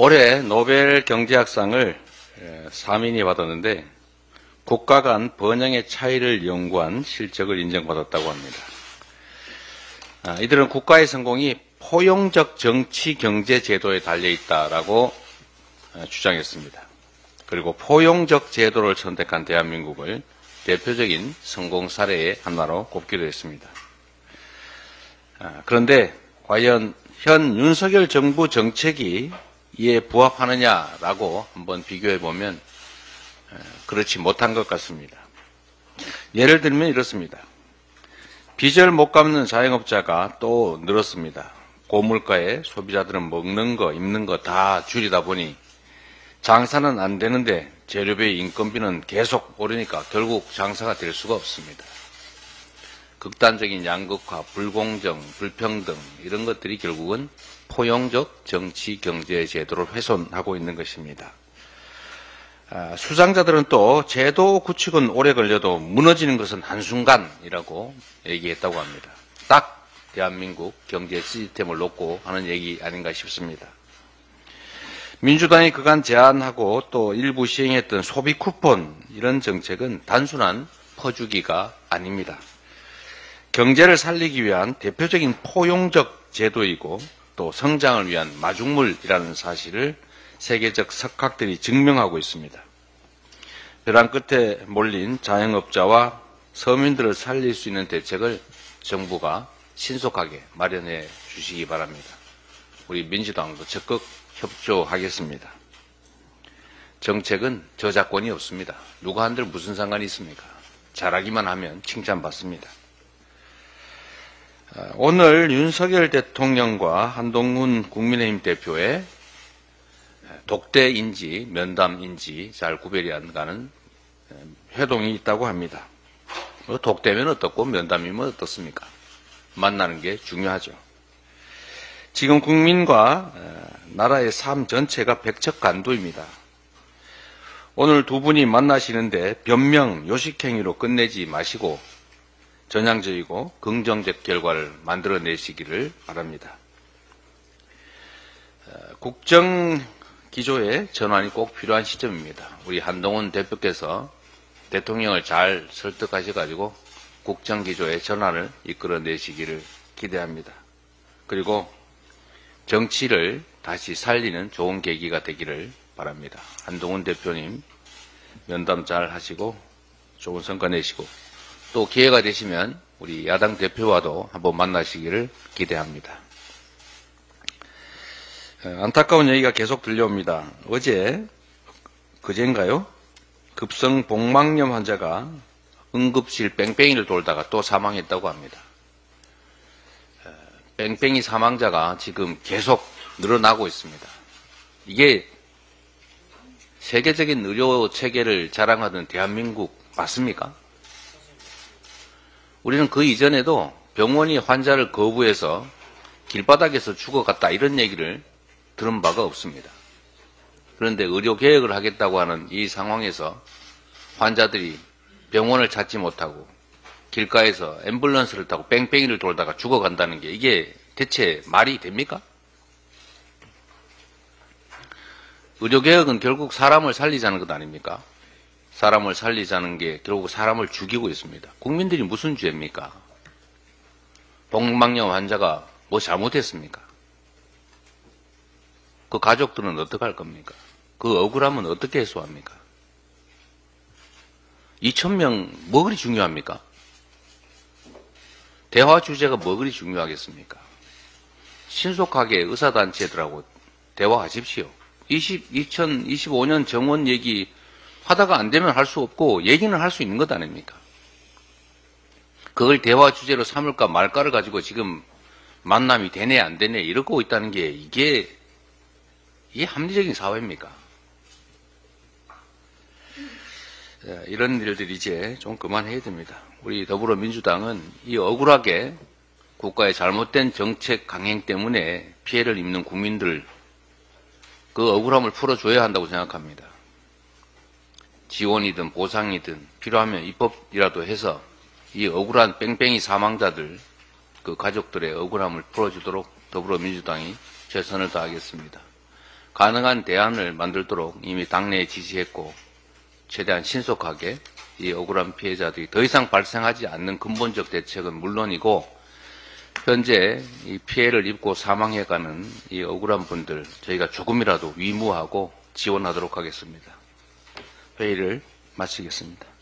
올해 노벨 경제학상을 3인이 받았는데 국가 간 번영의 차이를 연구한 실적을 인정받았다고 합니다. 이들은 국가의 성공이 포용적 정치 경제 제도에 달려있다라고 주장했습니다. 그리고 포용적 제도를 선택한 대한민국을 대표적인 성공 사례의 하나로 꼽기도 했습니다. 그런데 과연 현 윤석열 정부 정책이 이에 부합하느냐라고 한번 비교해 보면 그렇지 못한 것 같습니다. 예를 들면 이렇습니다. 빚을 못 갚는 자영업자가 또 늘었습니다. 고물가에 소비자들은 먹는 거, 입는 거 다 줄이다 보니 장사는 안 되는데 재료비, 인건비는 계속 오르니까 결국 장사가 될 수가 없습니다. 극단적인 양극화, 불공정, 불평등 이런 것들이 결국은 포용적 정치 경제 제도를 훼손하고 있는 것입니다. 수장자들은 또 제도 구축은 오래 걸려도 무너지는 것은 한순간이라고 얘기했다고 합니다. 딱 대한민국 경제 시스템을 놓고 하는 얘기 아닌가 싶습니다. 민주당이 그간 제안하고 또 일부 시행했던 소비 쿠폰 이런 정책은 단순한 퍼주기가 아닙니다. 경제를 살리기 위한 대표적인 포용적 제도이고 또 성장을 위한 마중물이라는 사실을 세계적 석학들이 증명하고 있습니다. 벼랑 끝에 몰린 자영업자와 서민들을 살릴 수 있는 대책을 정부가 신속하게 마련해 주시기 바랍니다. 우리 민주당도 적극 협조하겠습니다. 정책은 저작권이 없습니다. 누가 한들 무슨 상관이 있습니까? 잘하기만 하면 칭찬받습니다. 오늘 윤석열 대통령과 한동훈 국민의힘 대표의 독대인지 면담인지 잘 구별이 안 가는 회동이 있다고 합니다. 독대면 어떻고 면담이면 어떻습니까? 만나는 게 중요하죠. 지금 국민과 나라의 삶 전체가 백척간두입니다. 오늘 두 분이 만나시는데 변명, 요식행위로 끝내지 마시고 전향적이고 긍정적 결과를 만들어내시기를 바랍니다. 국정기조의 전환이 꼭 필요한 시점입니다. 우리 한동훈 대표께서 대통령을 잘 설득하셔가지고 국정기조의 전환을 이끌어내시기를 기대합니다. 그리고 정치를 다시 살리는 좋은 계기가 되기를 바랍니다. 한동훈 대표님 면담 잘 하시고 좋은 성과 내시고 또 기회가 되시면 우리 야당 대표와도 한번 만나시기를 기대합니다. 안타까운 얘기가 계속 들려옵니다. 그제인가요? 급성 복막염 환자가 응급실 뺑뺑이를 돌다가 또 사망했다고 합니다. 뺑뺑이 사망자가 지금 계속 늘어나고 있습니다. 이게 세계적인 의료 체계를 자랑하던 대한민국 맞습니까? 우리는 그 이전에도 병원이 환자를 거부해서 길바닥에서 죽어갔다 이런 얘기를 들은 바가 없습니다. 그런데 의료개혁을 하겠다고 하는 이 상황에서 환자들이 병원을 찾지 못하고 길가에서 앰뷸런스를 타고 뺑뺑이를 돌다가 죽어간다는 게 이게 대체 말이 됩니까? 의료개혁은 결국 사람을 살리자는 것 아닙니까? 사람을 살리자는 게 결국 사람을 죽이고 있습니다. 국민들이 무슨 죄입니까? 복막염 환자가 뭐 잘못했습니까? 그 가족들은 어떻게 할 겁니까? 그 억울함은 어떻게 해소합니까? 2,000명 뭐 그리 중요합니까? 대화 주제가 뭐 그리 중요하겠습니까? 신속하게 의사단체들하고 대화하십시오. 2025년 정원 얘기 하다가 안 되면 할 수 없고 얘기는 할 수 있는 것 아닙니까? 그걸 대화 주제로 삼을까 말까를 가지고 지금 만남이 되네 안 되네 이러고 있다는 게 이게 합리적인 사회입니까? 이런 일들이 이제 좀 그만해야 됩니다. 우리 더불어민주당은 이 억울하게 국가의 잘못된 정책 강행 때문에 피해를 입는 국민들 그 억울함을 풀어줘야 한다고 생각합니다. 지원이든 보상이든 필요하면 입법이라도 해서 이 억울한 뺑뺑이 사망자들 그 가족들의 억울함을 풀어주도록 더불어민주당이 최선을 다하겠습니다. 가능한 대안을 만들도록 이미 당내에 지시했고 최대한 신속하게 이 억울한 피해자들이 더 이상 발생하지 않는 근본적 대책은 물론이고 현재 이 피해를 입고 사망해가는 이 억울한 분들 저희가 조금이라도 위무하고 지원하도록 하겠습니다. 회의를 마치겠습니다.